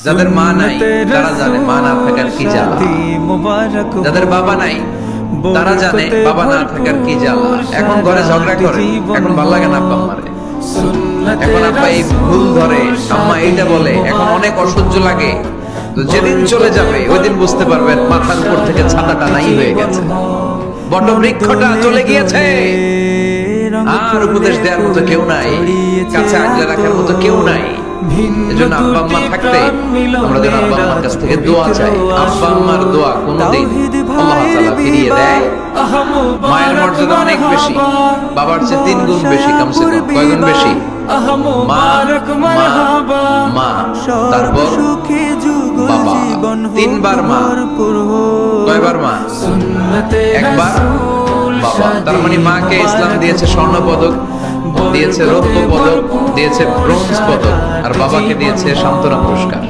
যাদের মা নাই তারা জানে মা না থাকার কি জ্বালা, যাদের বাবা নাই তারা জানে বাবা না থাকার কি জ্বালা। এখন ঘরে ঝগড়া করে, এখন ভালো লাগে না আব্বা আম্মারে, এখন আব্বা এই ভুল ধরে, আম্মা এইটা বলে, এখন অনেক অসহ্য লাগে। তো যেদিন চলে যাবে ওই দিন বুঝতে পারবেন মাথার উপর থেকে ছাতাটা নাই হয়ে গেছে, বট বৃক্ষটা চলে গিয়েছে, আর উপদেশ দেওয়ার মতো কেউ নাই, কাছে আগলে রাখার মতো কেউ নাই। এজন্য আব্বা আম্মা থাকতে আমরা যেন আব্বা আম্মার কাছ থেকে দোয়া চাই। আব্বা আম্মার দোয়া কোনোদিন আল্লাহ তাআলা ফিরিয়ে দেয়। মায়ের মর্যাদা অনেক বেশি, বাবার চেয়ে 3 গুণ বেশি, কমসে কম কয় গুণ বেশি? মা মা মা, তারপর বাবা, 3 বার মা। কয়বার মা? একবার বাবা। তার মানে মাকে ইসলাম দিয়েছে স্বর্ণ পদক, দিয়েছে রৌপ্য পদক, দিয়েছে ব্রোঞ্জ পদক, আর বাবাকে দিয়েছে সান্ত্বনা পুরস্কার।